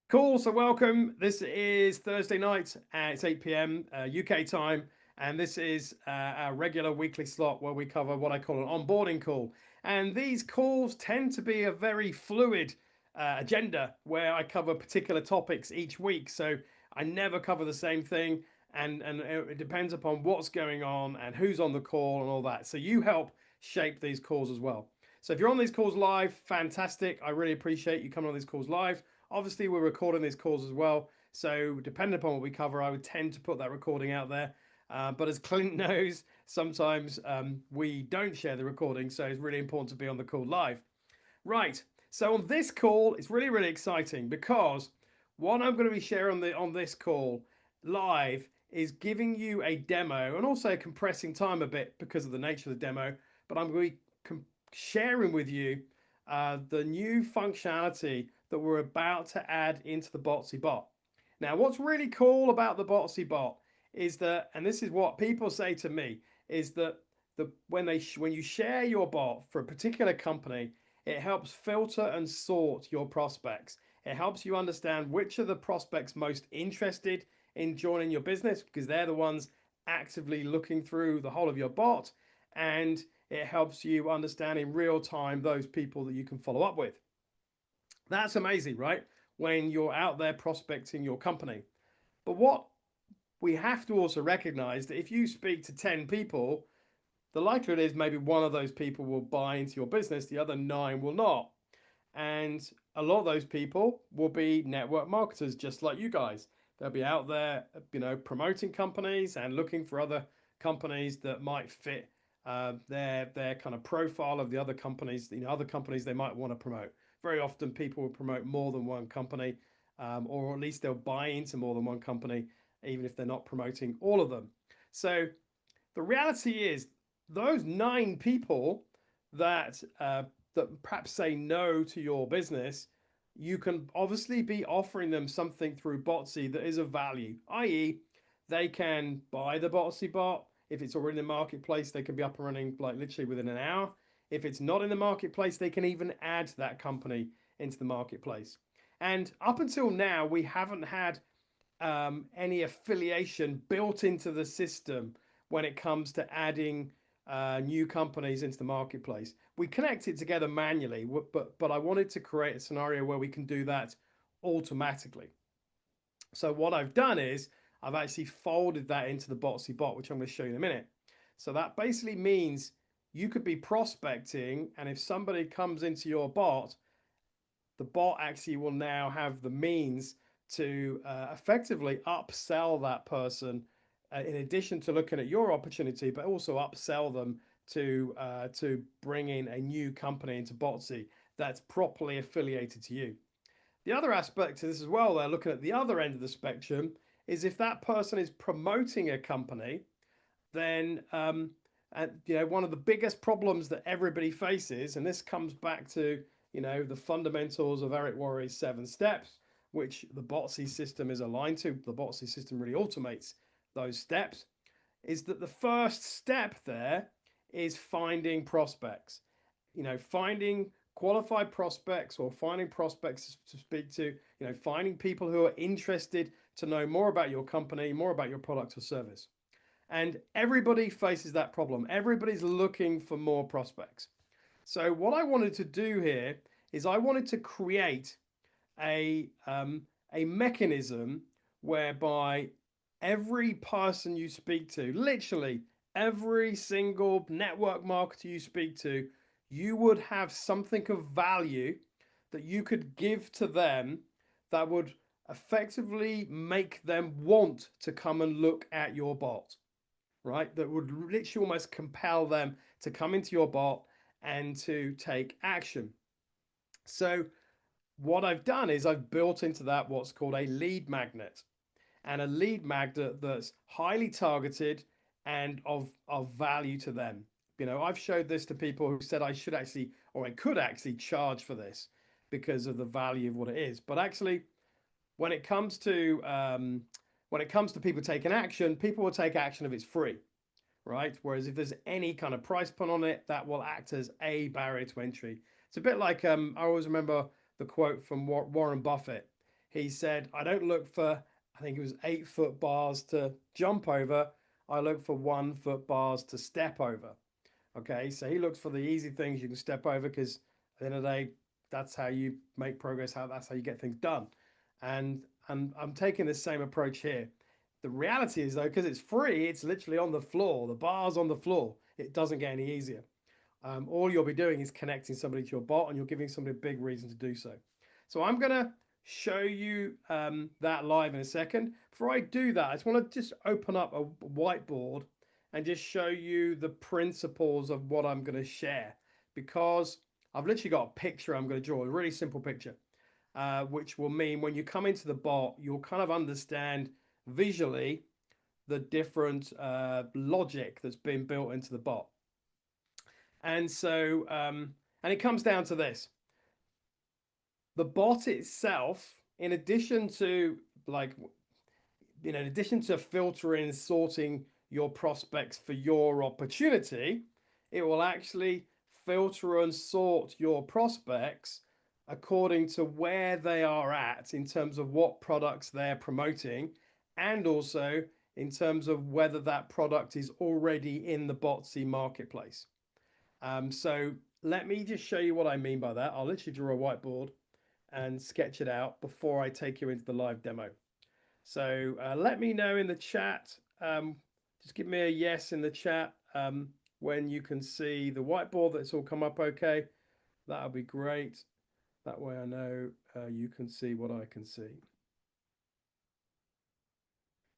Cool. So welcome. This is Thursday night and it's 8 p.m. UK time. And this is our regular weekly slot where we cover what I call an onboarding call. And these calls tend to be a very fluid agenda where I cover particular topics each week. So I never cover the same thing. And it depends upon what's going on and who's on the call and all that. So you help shape these calls as well. So if you're on these calls live, fantastic. I really appreciate you coming on these calls live. Obviously, we're recording these calls as well. So, depending upon what we cover, I would tend to put that recording out there. But as Clint knows, sometimes we don't share the recording. So, it's really important to be on the call live. Right. So, on this call, it's really, really exciting because what I'm going to be sharing on this call live is giving you a demo and also compressing time a bit because of the nature of the demo. But I'm going to be sharing with you the new functionality that we're about to add into the Botsii bot. Now, what's really cool about the Botsii bot is that, and this is what people say to me, is that when you share your bot for a particular company, it helps filter and sort your prospects. It helps you understand which are the prospects most interested in joining your business because they're the ones actively looking through the whole of your bot, and it helps you understand in real time those people that you can follow up with. That's amazing, right? When you're out there prospecting your company. But what we have to also recognize that if you speak to 10 people, the likelihood is maybe one of those people will buy into your business, the other nine will not. And a lot of those people will be network marketers just like you guys. They'll be out there, promoting companies and looking for other companies that might fit their kind of profile of the other companies, other companies they might want to promote. Very often people will promote more than one company, or at least they'll buy into more than one company, even if they're not promoting all of them. So the reality is those nine people that perhaps say no to your business, you can obviously be offering them something through Botsii that is of value, i.e., they can buy the Botsii bot. If it's already in the marketplace, they can be up and running like literally within an hour. If it's not in the marketplace, they can even add that company into the marketplace. And up until now, we haven't had any affiliation built into the system when it comes to adding new companies into the marketplace. We connect it together manually, but I wanted to create a scenario where we can do that automatically. So what I've done is I've actually folded that into the Botsii bot, which I'm going to show you in a minute. So that basically means you could be prospecting, and if somebody comes into your bot, the bot actually will now have the means to effectively upsell that person, in addition to looking at your opportunity, but also upsell them to bring in a new company into Botsii that's properly affiliated to you. The other aspect to this as well, they're looking at the other end of the spectrum, is if that person is promoting a company, then and one of the biggest problems that everybody faces, and this comes back to the fundamentals of Eric Worre's 7 steps, which the Botsii system is aligned to. The Botsii system really automates those steps. Is that the first step there is finding prospects, finding qualified prospects or finding prospects to speak to, finding people who are interested to know more about your company, more about your product or service. And everybody faces that problem. Everybody's looking for more prospects. So what I wanted to do here is I wanted to create a a mechanism whereby every person you speak to, literally every single network marketer you speak to, you would have something of value that you could give to them that would effectively make them want to come and look at your bot, right? That would literally almost compel them to come into your bot and to take action. So what I've done is I've built into that what's called a lead magnet, and a lead magnet that's highly targeted and of value to them. I've showed this to people who said I should actually, or I could actually charge for this because of the value of what it is. But actually, when it comes to people taking action, people will take action if it's free, right? Whereas if there's any kind of price point on it, that will act as a barrier to entry. It's a bit like I always remember the quote from Warren Buffett. he said, I don't look for, I think it was 8 foot bars to jump over. I look for 1 foot bars to step over. Okay, so he looks for the easy things you can step over because at the end of the day, that's how you make progress. That's how you get things done. And I'm taking the same approach here. The reality is though, because it's free, it's literally on the floor. The bar's on the floor. It doesn't get any easier. All you'll be doing is connecting somebody to your bot, and you're giving somebody a big reason to do so. So I'm gonna show you that live in a second. Before I do that, I just want to just open up a whiteboard and just show you the principles of what I'm going to share, because I've literally got a picture I'm going to draw, a really simple picture, which will mean when you come into the bot, you'll kind of understand visually the different logic that's been built into the bot. And so, and it comes down to this. The bot itself, in addition to in addition to filtering, sorting your prospects for your opportunity, it will actually filter and sort your prospects according to where they are at in terms of what products they're promoting, and also in terms of whether that product is already in the Botsii marketplace. So let me just show you what I mean by that. I'll literally draw a whiteboard and sketch it out before I take you into the live demo. So let me know in the chat. Just give me a yes in the chat when you can see the whiteboard that's all come up okay. That'll be great. That way I know you can see what I can see.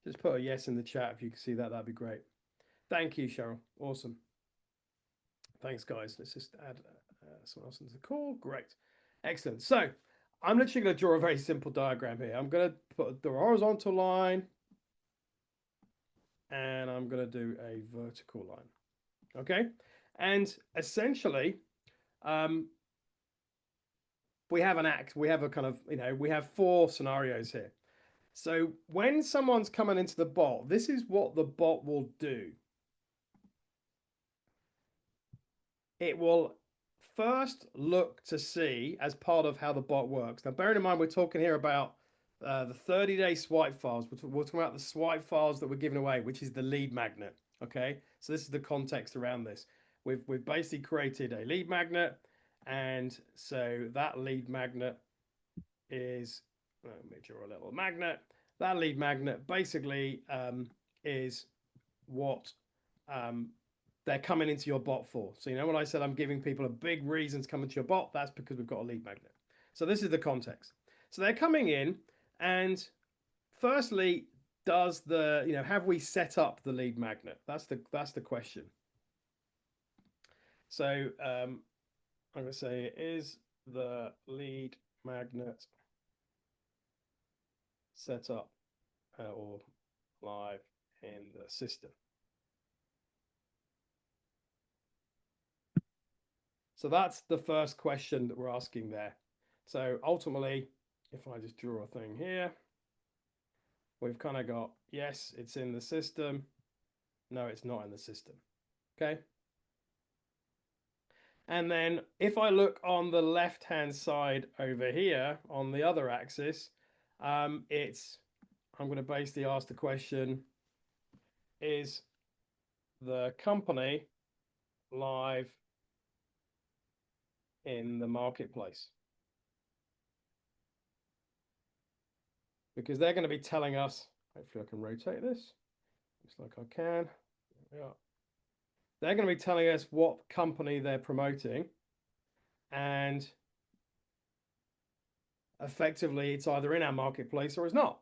Just put a yes in the chat if you can see that. That'd be great. Thank you, Cheryl. Awesome. Thanks, guys. Let's just add someone else into the call. Great. Excellent. So I'm literally going to draw a very simple diagram here. I'm going to put the horizontal line and I'm going to do a vertical line. Okay. And essentially, we have a kind of, we have 4 scenarios here. So when someone's coming into the bot, this is what the bot will do. It will first look to see, as part of how the bot works. Now, bearing in mind, we're talking here about the 30-day swipe files. We're talking about the swipe files that we're giving away, which is the lead magnet. Okay, so this is the context around this. We've basically created a lead magnet, and so that lead magnet is, let me draw a little magnet. That lead magnet basically is what they're coming into your bot for. So, when I said I'm giving people a big reason to come into your bot, that's because we've got a lead magnet. So this is the context. So they're coming in, and firstly, have we set up the lead magnet? That's the question. So I'm going to say, is the lead magnet set up or live in the system? So that's the first question that we're asking there. So ultimately, if I just draw a thing here, we've kind of got, yes, it's in the system. No, it's not in the system. Okay. And then if I look on the left-hand side over here on the other axis, I'm going to basically ask the question, is the company live in the marketplace? Because they're going to be telling us, hopefully I can rotate this. Looks like I can. Yeah. They're going to be telling us what company they're promoting, and effectively it's either in our marketplace or it's not.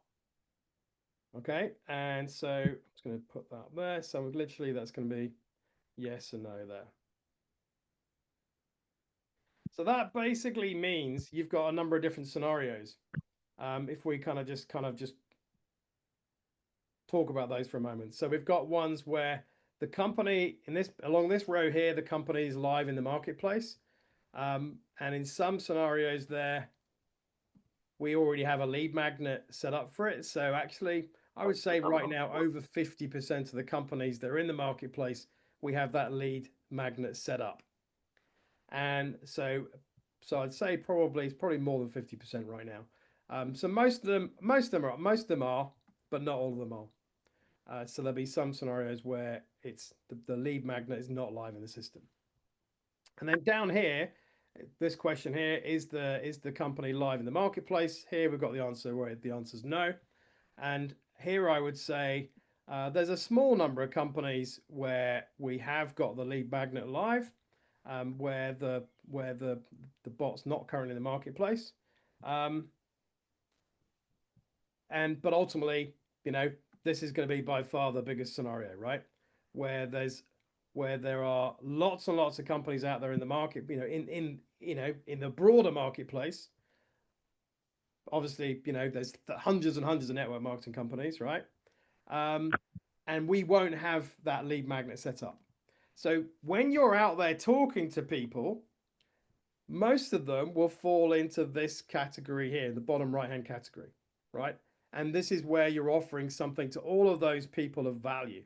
Okay, and so I'm just going to put that there. So literally that's going to be yes and no there. So that basically means you've got a number of different scenarios. If we kind of just talk about those for a moment. So we've got ones where the company along this row here, the company is live in the marketplace. And in some scenarios there, we already have a lead magnet set up for it. So actually, I would say right now, over 50% of the companies that are in the marketplace, we have that lead magnet set up. And so I'd say it's probably more than 50% right now. So most of them are, but not all of them are. So there'll be some scenarios where it's the lead magnet is not live in the system. And then down here, this question here is the company live in the marketplace? Here we've got the answer where the answer is no. And here I would say there's a small number of companies where we have got the lead magnet live, where the bot's not currently in the marketplace. But ultimately, this is going to be by far the biggest scenario, right? Where there are lots and lots of companies out there in the market, in the broader marketplace. Obviously, there's hundreds and hundreds of network marketing companies, right? And we won't have that lead magnet set up. So when you're out there talking to people, most of them will fall into this category here, the bottom right-hand category, right? And this is where you're offering something to all of those people of value.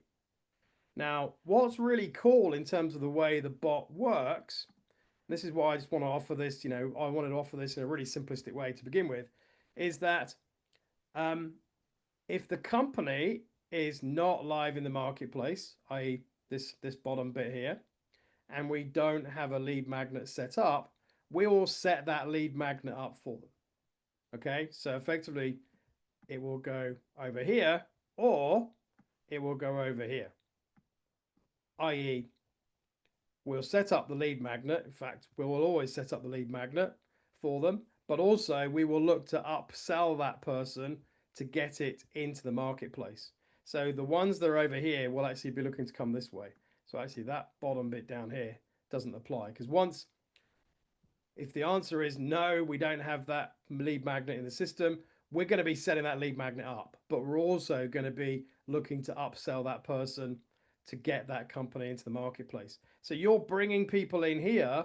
Now, what's really cool in terms of the way the bot works, this is why I just want to offer this, I wanted to offer this in a really simplistic way to begin with, is that if the company is not live in the marketplace, i.e. this bottom bit here, and we don't have a lead magnet set up, we will set that lead magnet up for them. Okay, so effectively it will go over here or it will go over here, i.e. we'll set up the lead magnet. In fact, we will always set up the lead magnet for them, but also we will look to upsell that person to get it into the marketplace. So the ones that are over here will actually be looking to come this way. So actually that bottom bit down here doesn't apply, because if the answer is no, we don't have that lead magnet in the system, we're going to be setting that lead magnet up, but we're also going to be looking to upsell that person to get that company into the marketplace. So you're bringing people in here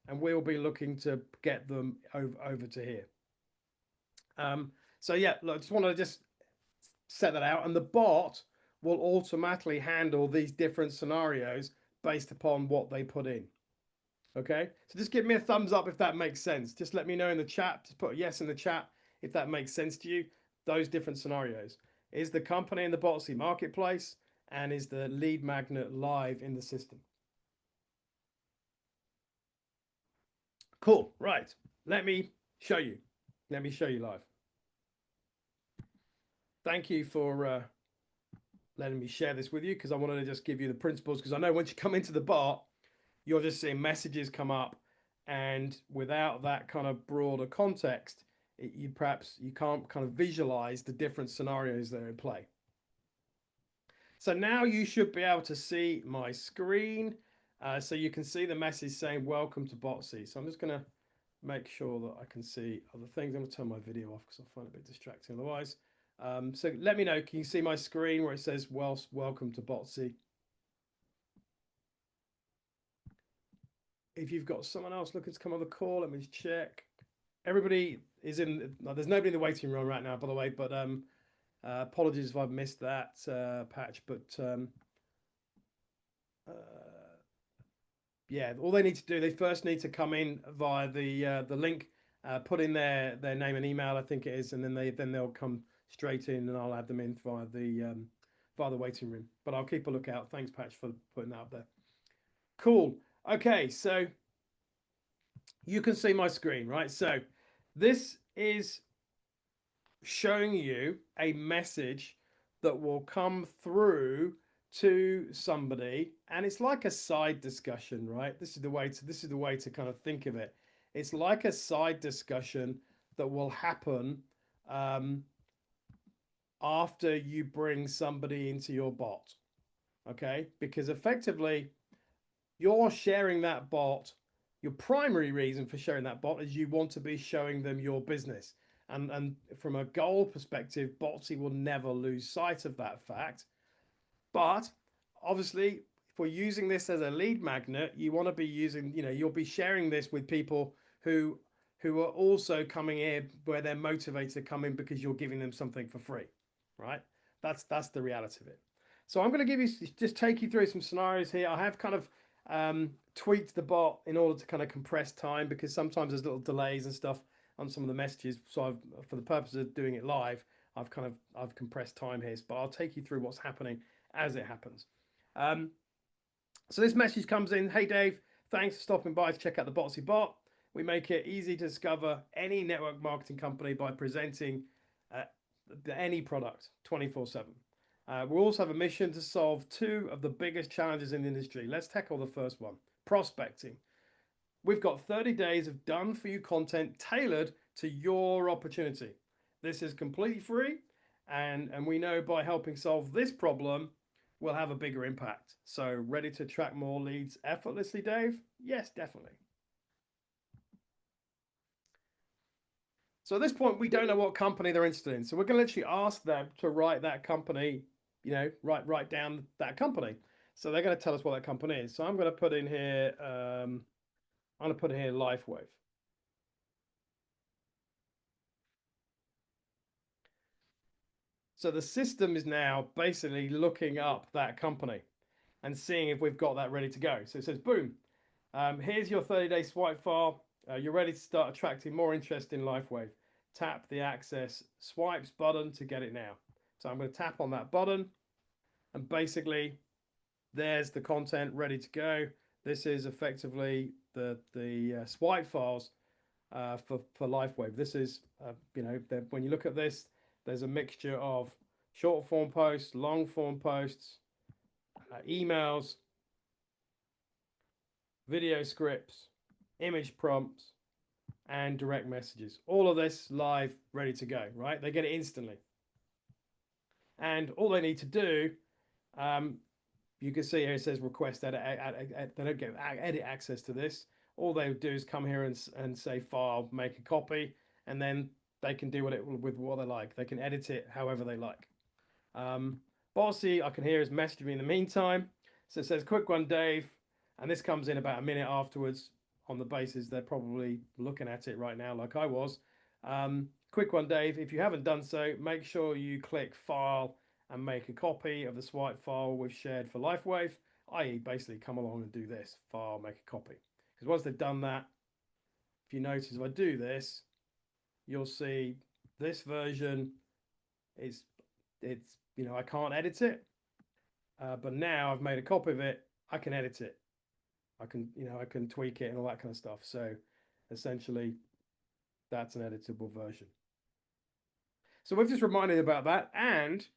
and we'll be looking to get them over to here. So yeah, look, I just want to set that out, and the bot will automatically handle these different scenarios based upon what they put in. Okay, so just give me a thumbs up if that makes sense. Just let me know in the chat. Just put a yes in the chat if that makes sense to you. Those different scenarios. Is the company in the Botsii marketplace, and is the lead magnet live in the system? Cool. Right. Let me show you. Let me show you live. Thank you for letting me share this with you, because I wanted to just give you the principles, because I know once you come into the bot, you're just seeing messages come up, and without that kind of broader context, you can't kind of visualize the different scenarios that are in play. So now you should be able to see my screen, so you can see the message saying welcome to Botsii. So I'm just going to make sure that I can see other things. I'm going to turn my video off because I find it a bit distracting otherwise. So let me know, can you see my screen where it says welcome to Botsii? If you've got someone else looking to come on the call, let me check. Everybody is in. There's nobody in the waiting room right now, by the way. But apologies if I've missed that patch. But yeah, all they need to do, they first need to come in via the link, put in their name and email, I think it is, and then they'll come straight in, and I'll add them in via the waiting room. But I'll keep a lookout. Thanks, Patch, for putting that up there. Cool. Okay, so you can see my screen, right? So this is showing you a message that will come through to somebody, and it's like a side discussion, right? This is the way to kind of think of it. It's like a side discussion that will happen after you bring somebody into your bot, okay? Because effectively you're sharing that bot. Your primary reason for sharing that bot is you want to be showing them your business. And from a goal perspective, Botsii will never lose sight of that fact. But obviously, if we're using this as a lead magnet, you want to be using, you'll be sharing this with people who are also coming in where they're motivated to come in because you're giving them something for free, right? That's the reality of it. So I'm going to just take you through some scenarios here. I have kind of tweaked the bot in order to kind of compress time, because sometimes there's little delays and stuff on some of the messages. So for the purpose of doing it live, I've compressed time here, but I'll take you through what's happening as it happens. So this message comes in: Hey Dave, thanks for stopping by to check out the Botsii bot. We make it easy to discover any network marketing company by presenting any product 24/7. We also have a mission to solve two of the biggest challenges in the industry. Let's tackle the first one: prospecting. We've got 30 days of done for you content tailored to your opportunity. This is completely free, and we know by helping solve this problem, we'll have a bigger impact. So, ready to attract more leads effortlessly, Dave? Yes, definitely. So at this point, we don't know what company they're interested in. So we're going to literally ask them to write that company, write down that company. So they're going to tell us what that company is. So I'm going to put in here, I'm going to put in here LifeWave. So the system is now basically looking up that company and seeing if we've got that ready to go. So it says, boom, here's your 30-day swipe file. You're ready to start attracting more interest in LifeWave. Tap the Access Swipes button to get it now. So I'm going to tap on that button, and basically there's the content ready to go. This is effectively the swipe files for LifeWave. This is, when you look at this, there's a mixture of short form posts, long form posts, emails, video scripts, image prompts, and direct messages. All of this live, ready to go, right? They get it instantly. And all they need to do, you can see here it says request edit. They don't get edit access to this. All they do is come here and say file, make a copy, and then they can do with what they like. They can edit it however they like. Botsii, I can hear, is messaging me in the meantime. So it says, quick one, Dave. And this comes in about a minute afterwards, on the basis they're probably looking at it right now like I was. Quick one, Dave. If you haven't done so, make sure you click File and make a copy of the swipe file we've shared for LifeWave, i.e. basically come along and do this, File, make a copy. Because once they've done that, if you notice, if I do this, you'll see this version is, I can't edit it, but now I've made a copy of it, I can edit it. I can tweak it and all that kind of stuff. So essentially, that's an editable version. So we've just reminded about that, and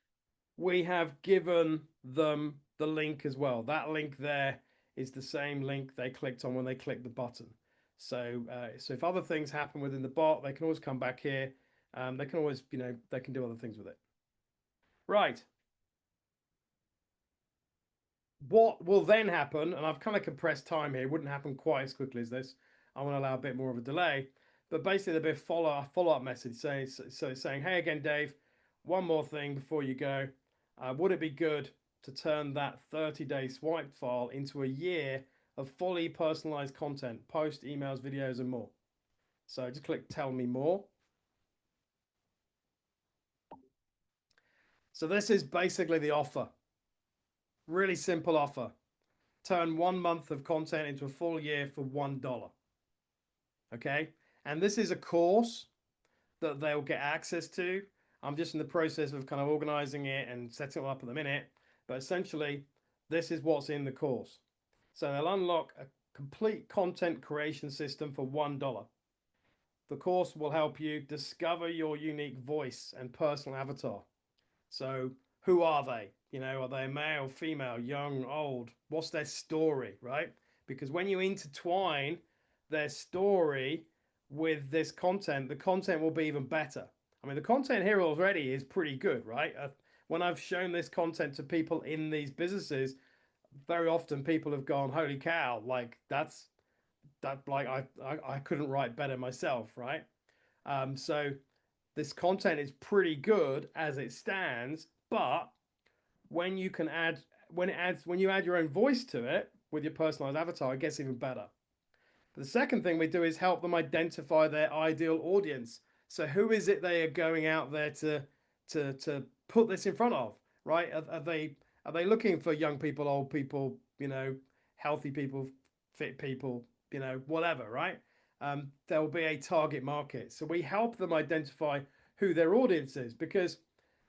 we have given them the link as well. That link there is the same link they clicked on when they clicked the button. So if other things happen within the bot, they can always come back here. They can always, they can do other things with it. Right. What will then happen, and I've kind of compressed time here, it wouldn't happen quite as quickly as this. I want to allow a bit more of a delay, but basically there'll be a follow-up message saying, hey again, Dave, one more thing before you go. Would it be good to turn that 30-day swipe file into a year of fully personalized content, post, emails, videos, and more? So just click tell me more. So this is basically the offer. Really simple offer. Turn 1 month of content into a full year for $1. Okay. And this is a course that they'll get access to. I'm just in the process of kind of organizing it and setting it up at the minute. But essentially, this is what's in the course. So they'll unlock a complete content creation system for $1. The course will help you discover your unique voice and personal avatar. So who are they? Are they male, female, young, old? What's their story, right? Because when you intertwine their story with this content, the content will be even better. I mean, the content here already is pretty good, right? When I've shown this content to people in these businesses, very often people have gone, holy cow, like I couldn't write better myself, right? So this content is pretty good as it stands, but when you add your own voice to it with your personalized avatar, it gets even better. But the second thing we do is help them identify their ideal audience. So who is it they are going out there to put this in front of, right? Are they looking for young people, old people, healthy people, fit people, whatever, right? there'll be a target market. So we help them identify who their audience is, because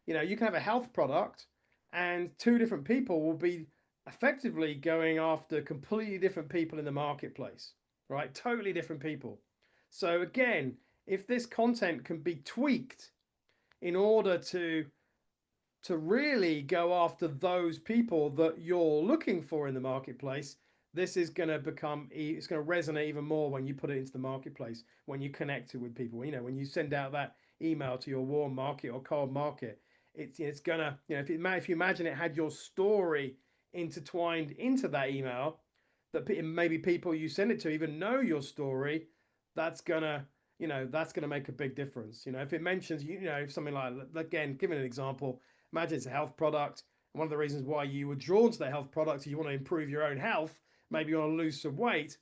you can have a health product and two different people will be effectively going after completely different people in the marketplace, right? Totally different people. So again, if this content can be tweaked in order to really go after those people that you're looking for in the marketplace, this is going to become, it's going to resonate even more when you put it into the marketplace, when you connect it with people. When you send out that email to your warm market or cold market, it's going to, if you imagine it had your story intertwined into that email, that maybe people you send it to even know your story, that's going to, that's going to make a big difference. If it mentions, something like, again, giving an example, imagine it's a health product. And one of the reasons why you were drawn to the health product is you want to improve your own health. Maybe you want to lose some weight.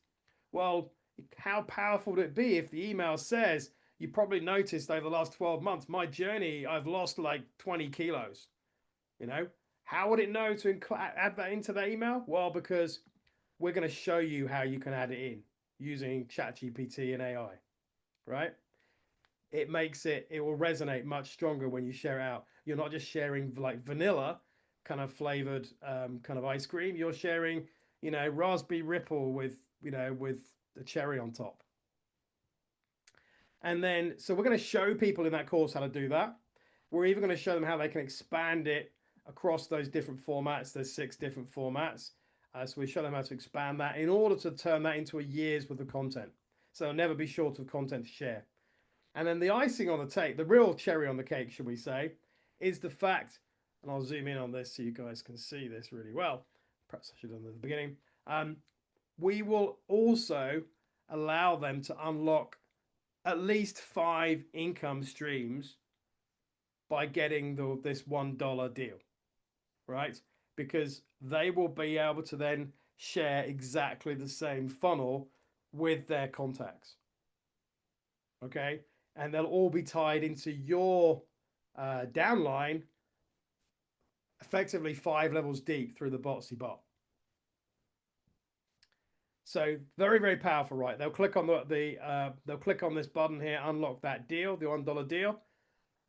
Well, how powerful would it be if the email says, you probably noticed over the last 12 months, my journey, I've lost like 20 kilos. How would it know to add that into the email? Well, because we're going to show you how you can add it in using ChatGPT and AI, right? It will resonate much stronger when you share it out. You're not just sharing like vanilla kind of flavored kind of ice cream. You're sharing, raspberry ripple with, with the cherry on top. And then, so we're going to show people in that course how to do that. We're even going to show them how they can expand it across those different formats. There's 6 different formats. So we show them how to expand that in order to turn that into a year's worth of content. So they'll never be short of content to share. And then the icing on the cake, the real cherry on the cake, should we say, is the fact, and I'll zoom in on this so you guys can see this really well. Perhaps I should have done it at the beginning. We will also allow them to unlock at least 5 income streams by getting this $1 deal, right? Because they will be able to then share exactly the same funnel with their contacts. Okay, and they'll all be tied into your downline, effectively 5 levels deep through the Botsii bot. So very, very powerful, right? They'll click on they'll click on this button here, unlock that deal, the $1 deal.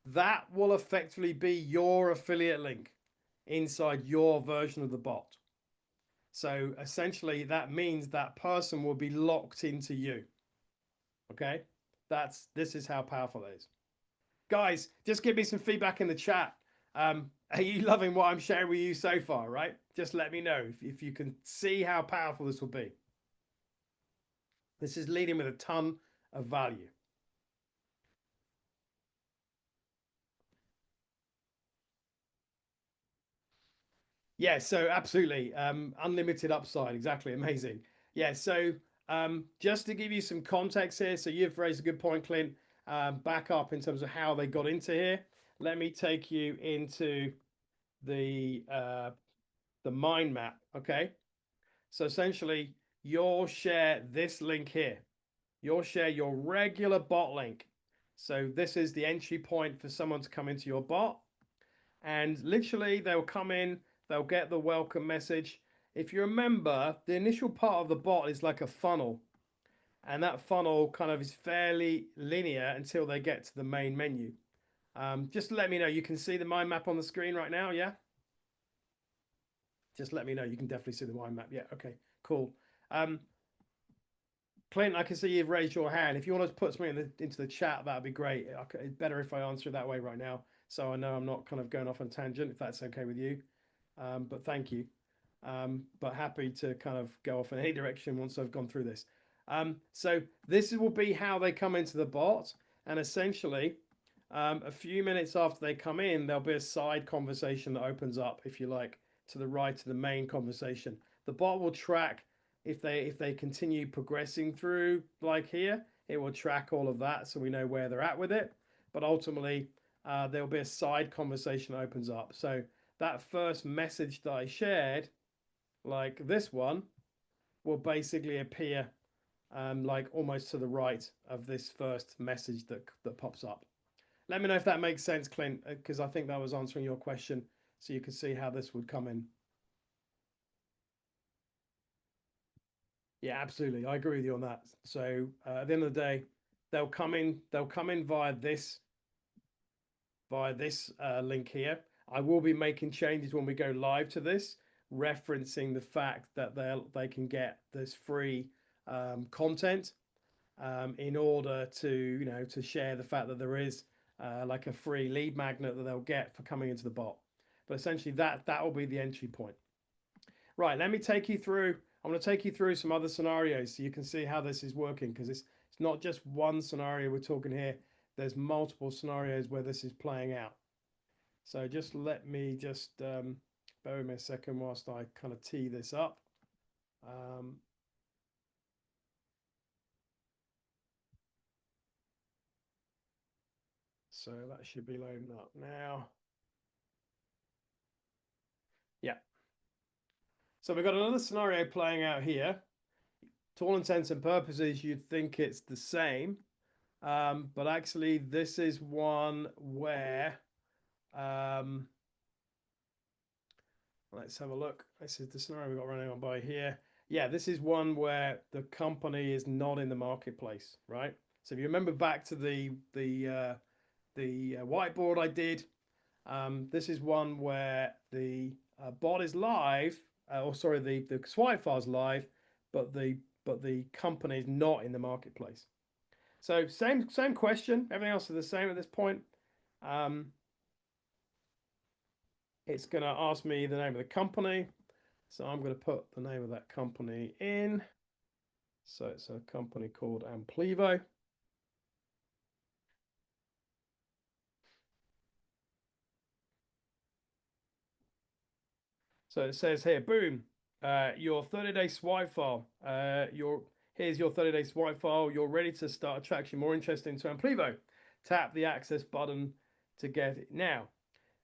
That will effectively be your affiliate link inside your version of the bot. So essentially that means that person will be locked into you. Okay, this is how powerful it is. Guys, just give me some feedback in the chat. Are you loving what I'm sharing with you so far, right? Just let me know if you can see how powerful this will be. This is leading with a ton of value. Yeah, so absolutely. Unlimited upside. Exactly. Amazing. Yeah, so just to give you some context here, so you've raised a good point, Clint. Back up in terms of how they got into here. Let me take you into the mind map. Okay. So essentially, you'll share this link here. You'll share your regular bot link. So this is the entry point for someone to come into your bot. And literally, they'll come in, they'll get the welcome message. If you remember, the initial part of the bot is like a funnel. And that funnel kind of is fairly linear until they get to the main menu. Just let me know. You can see the mind map on the screen right now, yeah? Just let me know. You can definitely see the mind map. Yeah, okay, cool. Clint, I can see you've raised your hand. If you want to put something into the chat, that'd be great. It's better if I answer it that way right now, so I know I'm not kind of going off on tangent, if that's okay with you. But thank you. But happy to kind of go off in any direction once I've gone through this. So this will be how they come into the bot, and essentially, a few minutes after they come in, there'll be a side conversation that opens up, if you like, to the right of the main conversation. The bot will track if they continue progressing through, like here, it will track all of that so we know where they're at with it. But ultimately, there'll be a side conversation that opens up. So that first message that I shared, like this one, will basically appear like almost to the right of this first message that pops up. Let me know if that makes sense, Clint, because I think that was answering your question, so you can see how this would come in. Yeah, absolutely. I agree with you on that. So at the end of the day, they'll come in via this link here. I will be making changes when we go live to this, referencing the fact that they can get this free content in order to to share the fact that there is like a free lead magnet that they'll get for coming into the bot. But essentially that will be the entry point. Right, let me take you through. I'm going to take you through some other scenarios so you can see how this is working, because it's not just one scenario we're talking here. There's multiple scenarios where this is playing out. So just let me just bear with me a second whilst I kind of tee this up. Um, so that should be loading up now. Yeah. So we've got another scenario playing out here. To all intents and purposes, you'd think it's the same, but actually this is one where um, let's have a look. This is the scenario we've got running on by here. Yeah, this is one where the company is not in the marketplace, right? So if you remember back to the whiteboard I did, this is one where the bot is live, or sorry, the swipe file's live, but the company is not in the marketplace. So same question. Everything else is the same at this point. Um, it's going to ask me the name of the company. So I'm going to put the name of that company in. So it's a company called Amplivo. So it says here, boom, your 30-day swipe file. Here's your 30-day swipe file. You're ready to start attracting more interest into Amplivo. Tap the access button to get it now.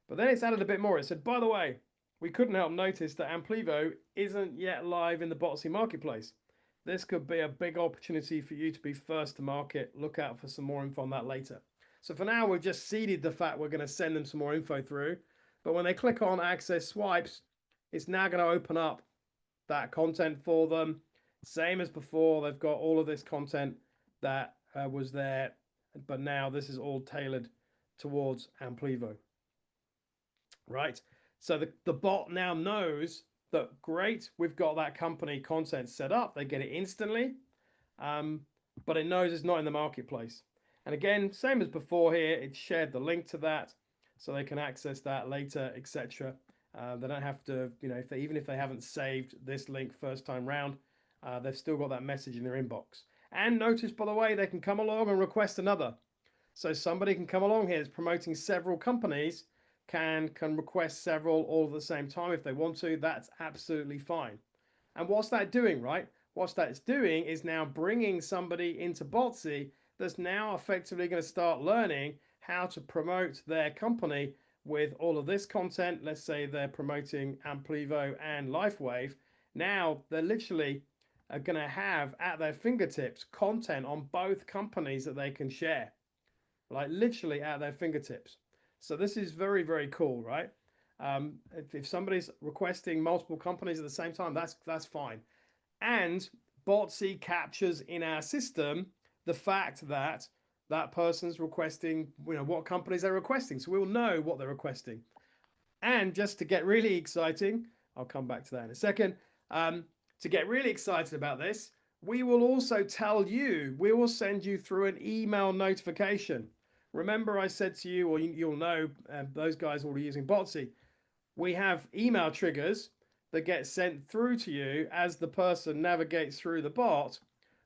But then it's added a bit more. It said, by the way, we couldn't help notice that Amplivo isn't yet live in the Botsii marketplace. This could be a big opportunity for you to be first to market. Look out for some more info on that later. So for now, we've just seeded the fact we're going to send them some more info through. But when they click on access swipes, it's now going to open up that content for them. Same as before, they've got all of this content that was there, but now this is all tailored towards Amplivo. Right? So the bot now knows that, great, we've got that company content set up. They get it instantly, but it knows it's not in the marketplace. And again, same as before here, it's shared the link to that so they can access that later, etc. They don't have to, even if they haven't saved this link first time round, they've still got that message in their inbox. And notice, by the way, they can come along and request another. So somebody can come along here, is promoting several companies, can request several all at the same time if they want to. That's absolutely fine. And what's that doing, right? What that's doing is now bringing somebody into Botsii that's now effectively going to start learning how to promote their company with all of this content. Let's say they're promoting Amplivo and LifeWave. Now they're literally going to have at their fingertips content on both companies that they can share, like literally at their fingertips. So this is very, very cool, right? If somebody's requesting multiple companies at the same time, that's fine. And Botsii captures in our system the fact that that person's requesting, what companies they're requesting. So we'll know what they're requesting. And just to get really exciting, I'll come back to that in a second. To get really excited about this, we will also tell you, we will send you through an email notification. Remember I said to you, or you'll know, those guys already using Botsii, we have email triggers that get sent through to you as the person navigates through the bot.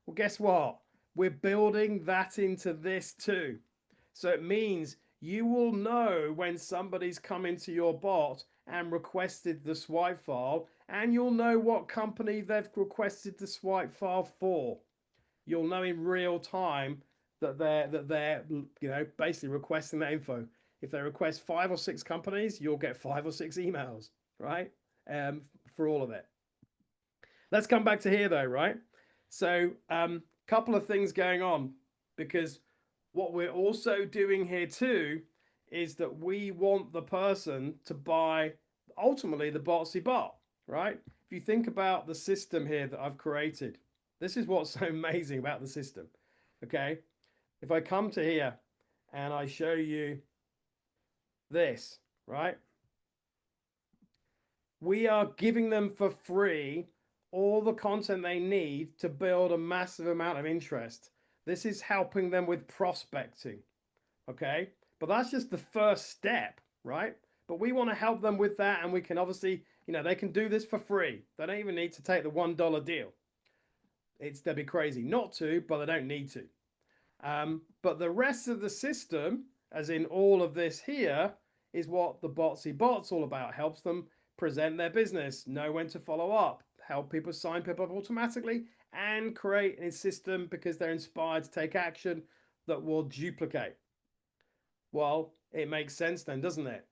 Well, guess what? We're building that into this too. So it means you will know when somebody's come into your bot and requested the swipe file, and you'll know what company they've requested the swipe file for. You'll know in real time that they're basically requesting that info. If they request 5 or 6 companies, you'll get 5 or 6 emails, right? For all of it. Let's come back to here though, right? So couple of things going on, because what we're also doing here too is that we want the person to buy ultimately the Botsii bot, right? If you think about the system here that I've created, This is what's so amazing about the system. Okay. If I come to here and I show you this, right? We are giving them for free all the content they need to build a massive amount of interest. This is helping them with prospecting. Okay. But that's just the first step, right? But we want to help them with that. And we can obviously, they can do this for free. They don't even need to take the $1 deal. They'd be crazy not to, but they don't need to. But the rest of the system, as in all of this here, is what the Botsii bot's all about. Helps them present their business, know when to follow up, help people sign people up automatically, and create a system because they're inspired to take action that will duplicate. Well, it makes sense then, doesn't it,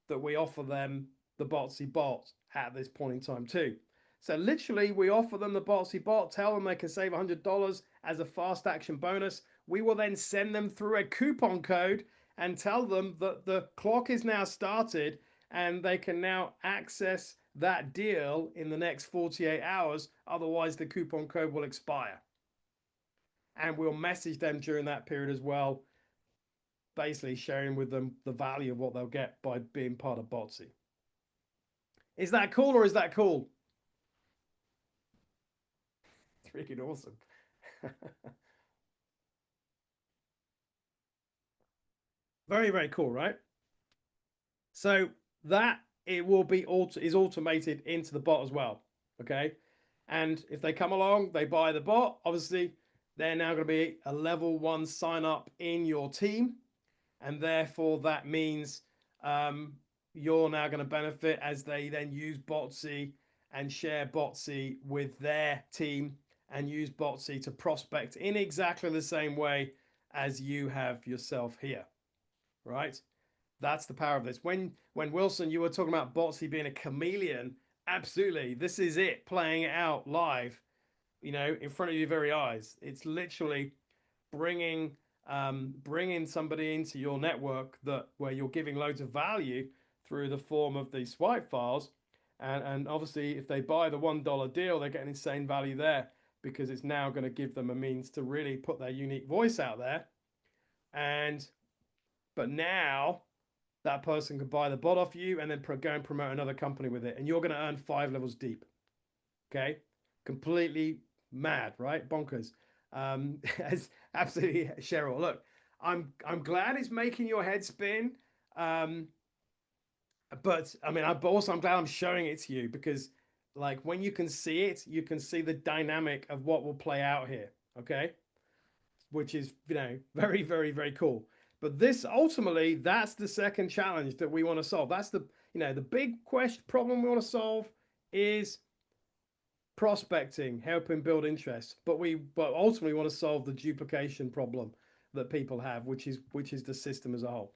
that we offer them the Botsii bot at this point in time too. So literally, we offer them the Botsii bot, tell them they can save $100 as a fast action bonus. We will then send them through a coupon code and tell them that the clock is now started and they can now access that deal in the next 48 hours. Otherwise, the coupon code will expire. And we'll message them during that period as well, basically sharing with them the value of what they'll get by being part of Botsii. Is that cool or is that cool? It's freaking awesome. Very, very cool, right? So that it will be is automated into the bot as well. Okay. And if they come along, they buy the bot, obviously, they're now going to be a level 1 sign up in your team. And therefore, that means you're now going to benefit as they then use Botsii and share Botsii with their team and use Botsii to prospect in exactly the same way as you have yourself here, right? That's the power of this. When Wilson, you were talking about Botsii being a chameleon, absolutely, this is it playing it out live, in front of your very eyes. It's literally bringing bringing somebody into your network that where you're giving loads of value through the form of these swipe files, and obviously if they buy the $1 deal, they're getting insane value there because it's now going to give them a means to really put their unique voice out there. And but now that person can buy the bot off you and then go and promote another company with it, and you're going to earn 5 levels deep. Okay, completely mad, right? Bonkers. As absolutely, Cheryl. Look, I'm glad it's making your head spin. Um, but I mean, I'm glad I'm showing it to you because, like, when you can see it, you can see the dynamic of what will play out here. Okay, which is very, very, very cool. But this ultimately, that's the second challenge that we want to solve. That's the big question problem we want to solve is prospecting, helping build interest, but ultimately want to solve the duplication problem that people have, which is the system as a whole.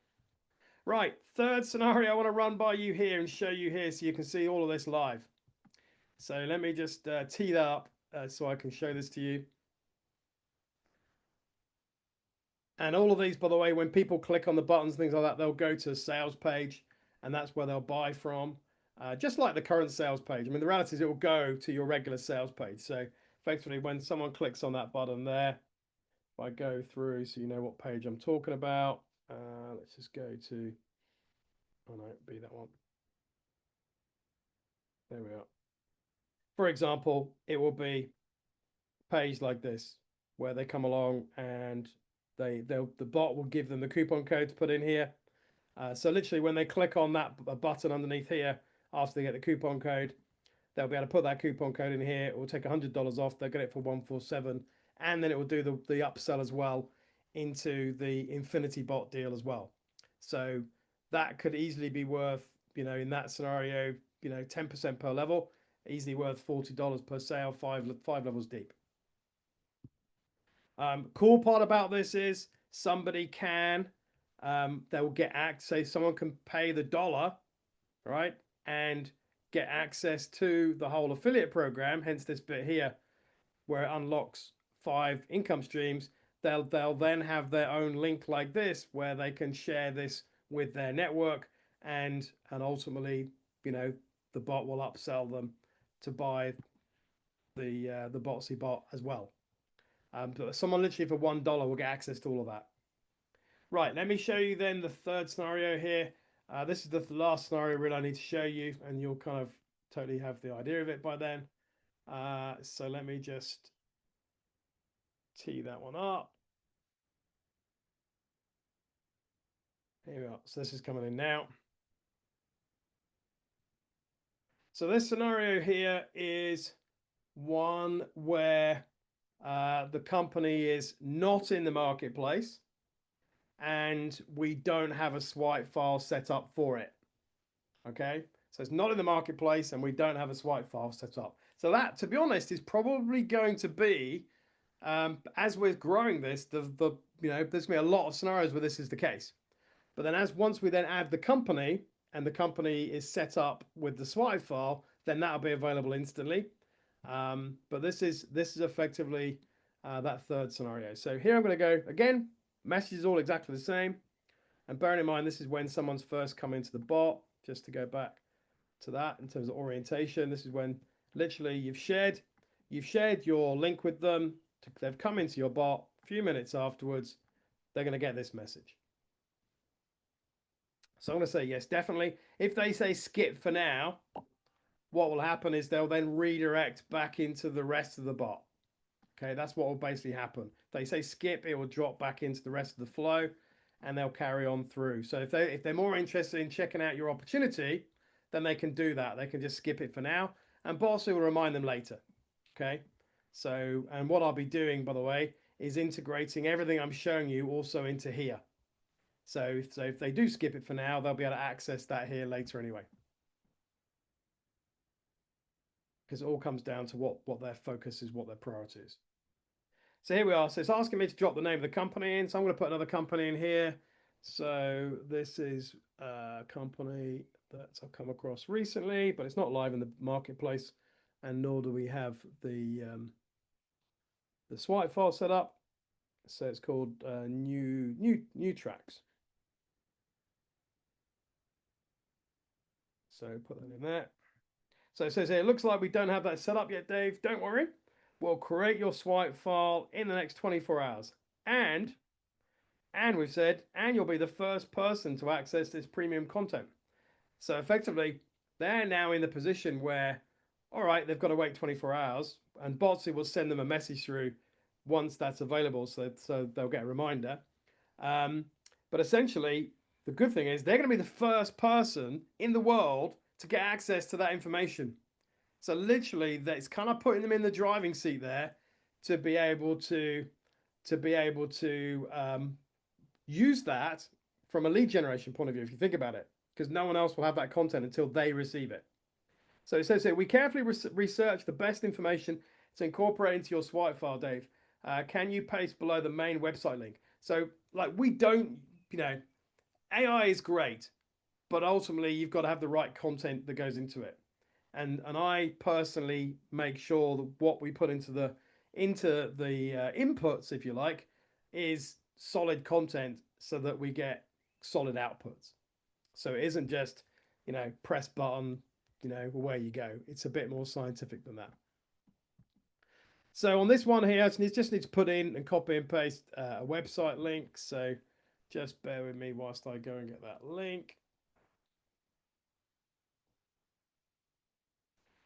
Right, third scenario I want to run by you here and show you here so you can see all of this live. So let me just tee that up so I can show this to you. And all of these, by the way, when people click on the buttons, things like that, they'll go to a sales page, and that's where they'll buy from. Just like the current sales page. I mean, the reality is it will go to your regular sales page. So effectively, when someone clicks on that button there, if I go through so you know what page I'm talking about, let's just go to, oh no, be that one. There we are. For example, it will be a page like this where they come along and the bot will give them the coupon code to put in here. So literally when they click on that button underneath here, after they get the coupon code, they'll be able to put that coupon code in here. It will take $100 off. They'll get it for 147, and then it will do the upsell as well into the Infinity Bot deal as well. So that could easily be worth, in that scenario, 10% per level, easily worth $40 per sale, five levels deep. Cool part about this is somebody can, they will get say someone can pay the dollar, right, and get access to the whole affiliate program, hence this bit here where it unlocks 5 income streams. They'll then have their own link like this where they can share this with their network, and ultimately the bot will upsell them to buy the Botsii bot as well. But someone literally for $1 will get access to all of that. Right, let me show you then the third scenario here. This is the last scenario really I need to show you, and you'll kind of totally have the idea of it by then. So let me just tee that one up. Here we are. So this is coming in now. So this scenario here is one where the company is not in the marketplace and we don't have a swipe file set up for it. Okay, so it's not in the marketplace and we don't have a swipe file set up. So that, to be honest, is probably going to be, as we're growing this, there's going to be a lot of scenarios where this is the case. But then once we then add the company and the company is set up with the swipe file, then that'll be available instantly. But this is effectively that third scenario. So here I'm going to go again. Message is all exactly the same. And bearing in mind, this is when someone's first come into the bot, just to go back to that in terms of orientation. This is when literally you've shared your link with them. They've come into your bot. A few minutes afterwards, they're going to get this message. So I'm going to say yes, definitely. If they say skip for now, what will happen is they'll then redirect back into the rest of the bot. Okay, that's what will basically happen. If they say skip, it will drop back into the rest of the flow and they'll carry on through. So if they're more interested in checking out your opportunity, then they can do that. They can just skip it for now and Botsii will remind them later. Okay, so, and what I'll be doing, by the way, is integrating everything I'm showing you also into here. So if they do skip it for now, they'll be able to access that here later anyway. Because it all comes down to what their focus is, what their priority is. So here we are. So it's asking me to drop the name of the company in. So I'm going to put another company in here. So this is a company that I've come across recently, but it's not live in the marketplace, and nor do we have the swipe file set up. So it's called new tracks. So put that in there. So it says here, it looks like we don't have that set up yet, Dave. Don't worry. We'll create your swipe file in the next 24 hours. And we've said, and you'll be the first person to access this premium content. So effectively, they're now in the position where, all right, they've got to wait 24 hours and Botsii will send them a message through once that's available. So they'll get a reminder. But essentially, the good thing is they're going to be the first person in the world to get access to that information. So literally, that's kind of putting them in the driving seat there to be able to use that from a lead generation point of view, if you think about it, because no one else will have that content until they receive it. So it says here, we carefully research the best information to incorporate into your swipe file, Dave. Can you paste below the main website link? So like we don't, AI is great, but ultimately you've got to have the right content that goes into it. And I personally make sure that what we put into the inputs, if you like, is solid content so that we get solid outputs. So it isn't just, press button, away you go. It's a bit more scientific than that. So on this one here, I just need to put in and copy and paste a website link. So just bear with me whilst I go and get that link.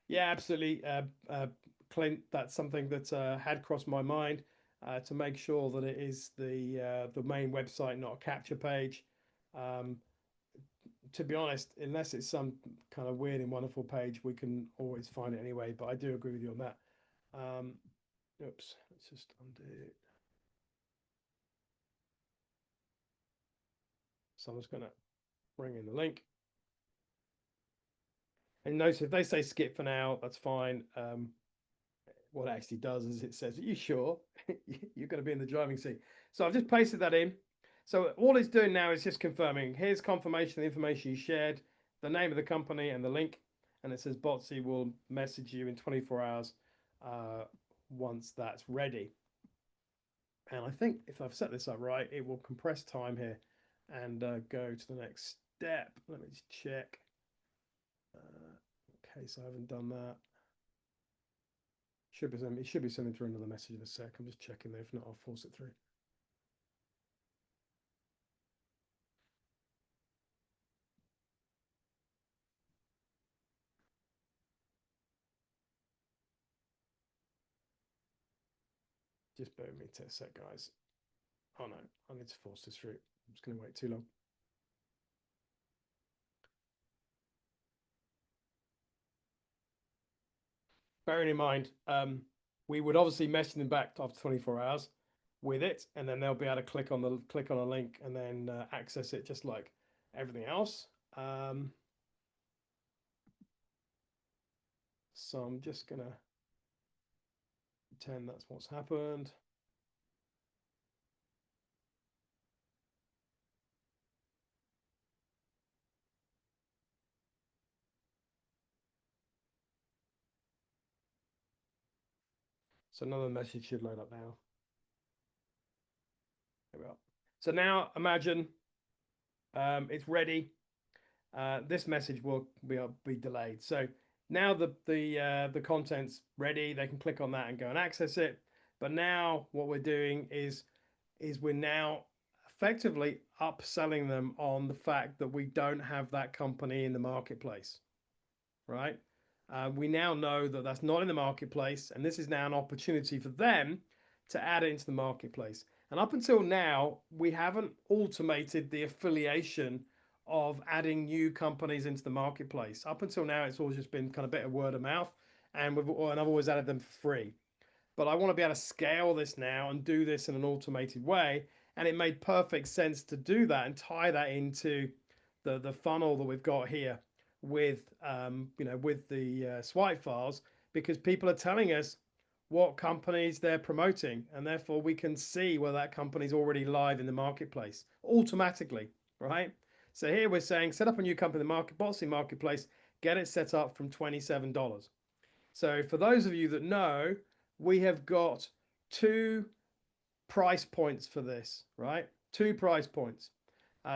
Yeah, absolutely, Clint. That's something that had crossed my mind to make sure that it is the main website, not a capture page. To be honest, unless it's some kind of weird and wonderful page, we can always find it anyway. But I do agree with you on that. Oops, let's just undo it. So I'm just going to bring in the link. And notice if they say skip for now, that's fine. What it actually does is it says, are you sure? You're going to be in the driving seat. So I've just pasted that in. So all it's doing now is just confirming. Here's confirmation of the information you shared, the name of the company and the link. And it says Botsii will message you in 24 hours once that's ready. And I think if I've set this up right, it will compress time here and go to the next step. Let me just check. In case I haven't done that. It should be sending through another message in a sec. I'm just checking there. If not, I'll force it through. Just bear with me a sec, guys. Oh no, I need to force this through. I'm just going to wait too long. Bearing in mind, we would obviously message them back after 24 hours with it, and then they'll be able to click on a link and then access it just like everything else. So I'm just gonna pretend that's what's happened. So another message should load up now. There we are. So now imagine it's ready. This message will be delayed. So now the content's ready. They can click on that and go and access it. But now what we're doing is we're now effectively upselling them on the fact that we don't have that company in the marketplace, right? We now know that that's not in the marketplace, and this is now an opportunity for them to add it into the marketplace. And up until now, we haven't automated the affiliation of adding new companies into the marketplace. Up until now, it's always just been kind of a bit of word of mouth, and I've always added them for free. But I want to be able to scale this now and do this in an automated way. And it made perfect sense to do that and tie that into the funnel that we've got here with with the swipe files, because people are telling us what companies they're promoting, and therefore we can see where that company's already live in the marketplace automatically, right? So here we're saying set up a new company in the Botsii marketplace, get it set up from $27. So for those of you that know, we have got two price points for this, right? Two price points.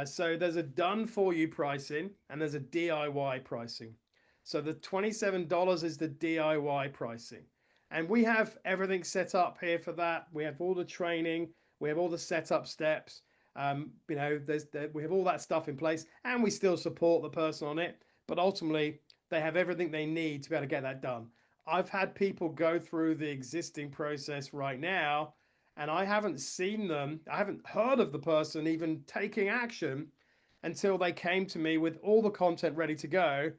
So there's a done for you pricing and there's a DIY pricing. So the $27 is the DIY pricing. And we have everything set up here for that. We have all the training, we have all the setup steps. We have all that stuff in place, and we still support the person on it. But ultimately, they have everything they need to be able to get that done. I've had people go through the existing process right now, and I haven't seen them, I haven't heard of the person even taking action until they came to me with all the content ready to go.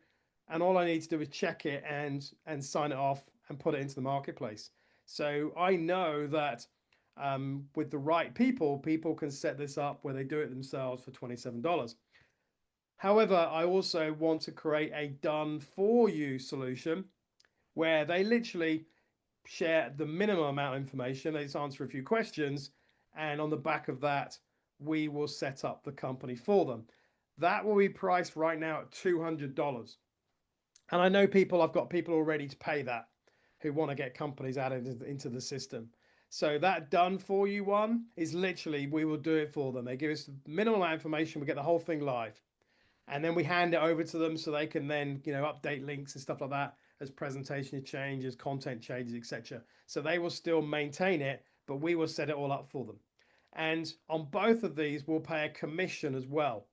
And all I need to do is check it and sign it off and put it into the marketplace. So I know that with the right people, people can set this up where they do it themselves for $27. However, I also want to create a done for you solution where they literally share the minimum amount of information. They just answer a few questions, and on the back of that, we will set up the company for them. That will be priced right now at $200. And I know I've got people already to pay that who want to get companies added into the system. So that done for you one is literally, we will do it for them. They give us minimal information, we get the whole thing live. And then we hand it over to them so they can then, update links and stuff like that as presentation changes, content changes, etc. So they will still maintain it, but we will set it all up for them. And on both of these, we'll pay a commission as well.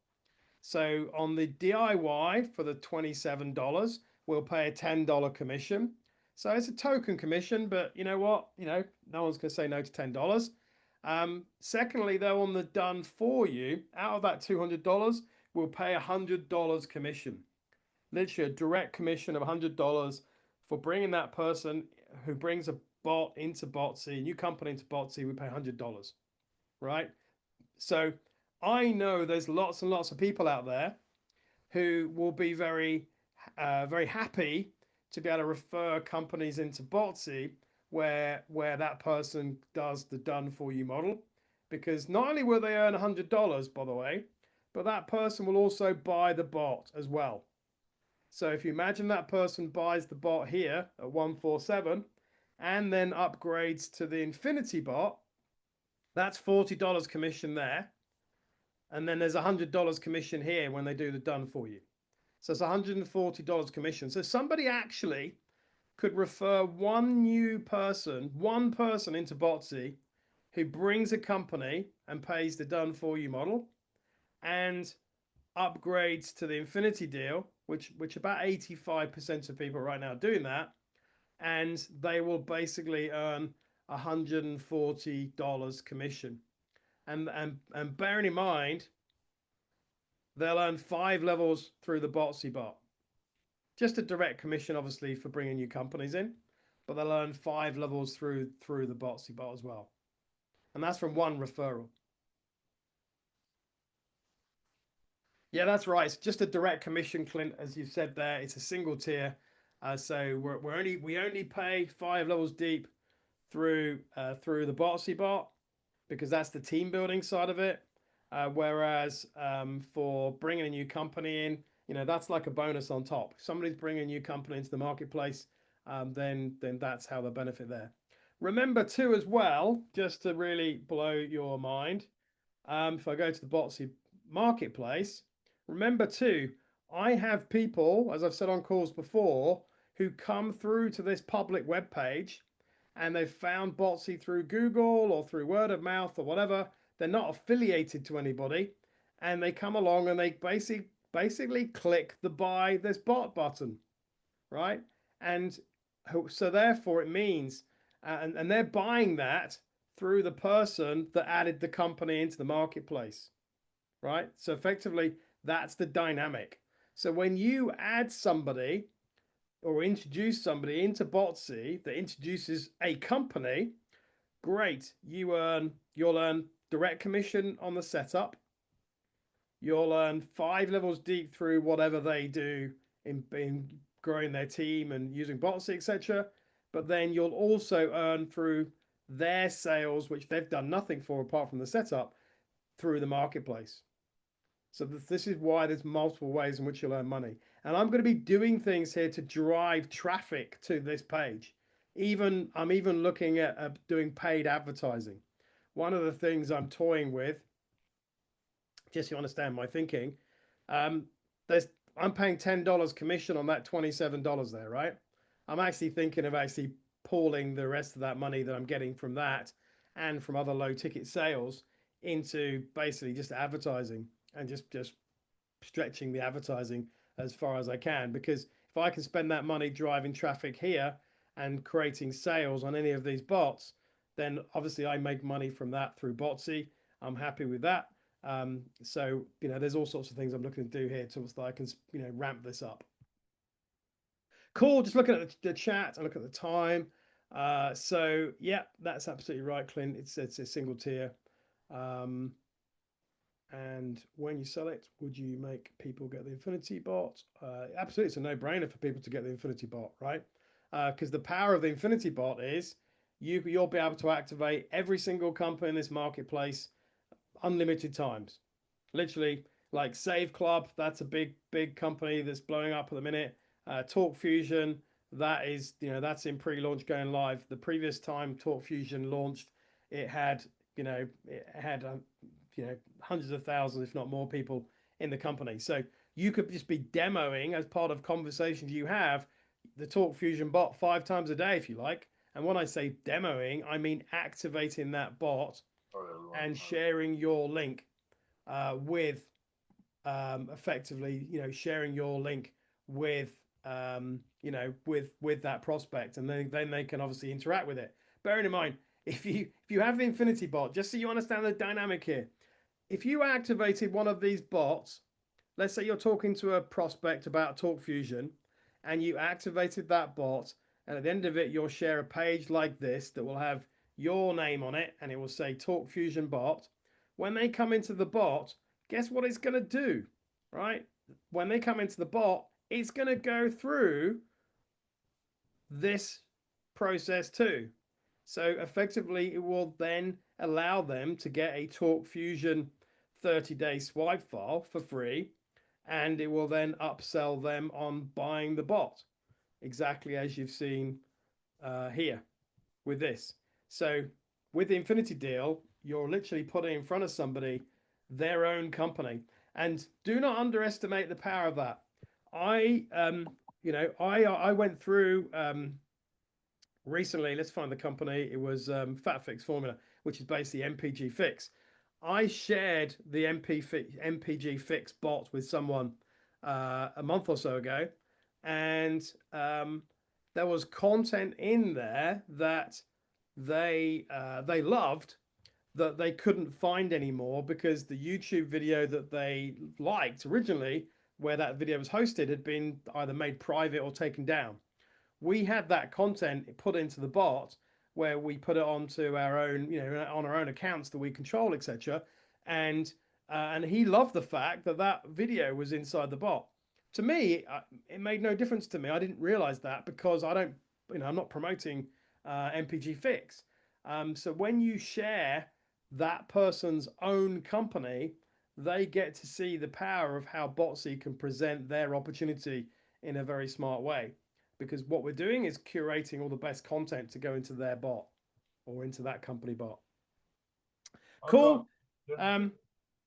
So on the DIY for the $27, we'll pay a $10 commission. So it's a token commission, but you know what? No one's going to say no to $10. Secondly, though, on the done for you, out of that $200, we'll pay $100 commission. Literally a direct commission of $100 for bringing that person who brings a bot into Botsii, a new company into Botsii, we pay $100, right? So I know there's lots and lots of people out there who will be very, very happy to be able to refer companies into Botsii where that person does the done for you model, because not only will they earn $100, by the way, but that person will also buy the bot as well. So if you imagine that person buys the bot here at 147 and then upgrades to the Infinity bot, that's $40 commission there. And then there's $100 commission here when they do the done for you. So it's $140 commission. So somebody actually could refer one person into Botsii who brings a company and pays the done for you model and upgrades to the Infinity deal, which about 85% of people right now are doing that, and they will basically earn $140 commission. And bearing in mind, they'll earn 5 levels through the Botsii bot. Just a direct commission, obviously, for bringing new companies in, but they'll earn 5 levels through the Botsii bot as well, and that's from one referral. Yeah, that's right. It's just a direct commission, Clint, as you said there. It's a single tier, so we only pay 5 levels deep through the Botsy bot because that's the team building side of it. Whereas for bringing a new company in, that's like a bonus on top. If somebody's bringing a new company into the marketplace, then that's how they benefit there. Remember too, as well, just to really blow your mind, if I go to the Botsy marketplace, remember too, I have people, as I've said on calls before, who come through to this public web page and they've found Botsy through Google or through word of mouth or whatever. They're not affiliated to anybody, and they come along and they basically click the buy this bot button, right? And so therefore it means, and they're buying that through the person that added the company into the marketplace, right? So effectively, that's the dynamic. So when you add somebody or introduce somebody into Botsy that introduces a company, great. You'll earn direct commission on the setup. You'll earn 5 levels deep through whatever they do in growing their team and using Botsy, etc. But then you'll also earn through their sales, which they've done nothing for apart from the setup, through the marketplace. So this is why there's multiple ways in which you'll earn money. And I'm going to be doing things here to drive traffic to this page. I'm even looking at doing paid advertising. One of the things I'm toying with, just so you understand my thinking, um, I'm paying $10 commission on that $27 there, right? I'm actually thinking of actually pooling the rest of that money that I'm getting from that and from other low ticket sales into basically just advertising and just stretching the advertising as far as I can, because if I can spend that money driving traffic here and creating sales on any of these bots, then obviously I make money from that through Botsy. I'm happy with that. So there's all sorts of things I'm looking to do here so that I can ramp this up. Cool. Just looking at the chat and look at the time. So yeah, that's absolutely right, Clint. It's a single tier. And when you sell it, would you make people get the Infinity bot? Absolutely, it's a no-brainer for people to get the Infinity bot, right? Because the power of the Infinity bot is you'll be able to activate every single company in this marketplace unlimited times. Literally, like Save Club, that's a big company that's blowing up at the minute. Talk Fusion, that's in pre-launch going live. The previous time Talk Fusion launched, it had hundreds of thousands, if not more, people in the company. So you could just be demoing as part of conversations you have the Talk Fusion bot 5 times a day if you like. And when I say demoing, I mean activating that bot and sharing your link with effectively, sharing your link with with that prospect, and then they can obviously interact with it. Bearing in mind, if you have the Infinity bot, just so you understand the dynamic here, if you activated one of these bots, let's say you're talking to a prospect about Talk Fusion, and you activated that bot, and at the end of it, you'll share a page like this that will have your name on it, and it will say Talk Fusion bot. When they come into the bot, guess what it's going to do, right? When they come into the bot, it's going to go through this process too. So effectively, it will then allow them to get a Talk Fusion 30-day swipe file for free, and it will then upsell them on buying the bot, exactly as you've seen here with this. So with the Infinity deal, you're literally putting in front of somebody their own company, and do not underestimate the power of that. I went through recently, let's find the company. It was Fat Fix Formula, which is basically MPG Fix. I shared the MPG Fix bot with someone a month or so ago, and there was content in there that they loved, that they couldn't find anymore because the YouTube video that they liked originally, where that video was hosted, had been either made private or taken down. We had that content put into the bot where we put it onto our own, on our own accounts that we control, etc. And and he loved the fact that that video was inside the bot. To me, it made no difference to me. I didn't realize that because I don't, I'm not promoting MPG Fix. So when you share that person's own company, they get to see the power of how Botsii can present their opportunity in a very smart way, because what we're doing is curating all the best content to go into their bot or into that company bot. Okay. Cool. Yeah. Um,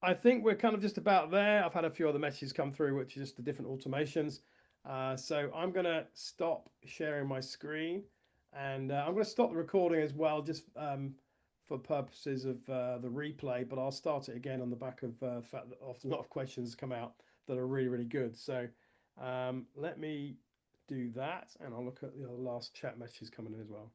I think we're kind of just about there. I've had a few other messages come through, which are just the different automations. So I'm going to stop sharing my screen, and I'm going to stop the recording as well, just for purposes of the replay. But I'll start it again on the back of the fact that often a lot of questions come out that are really, really good. So let me do that, and I'll look at the last chat messages coming in as well.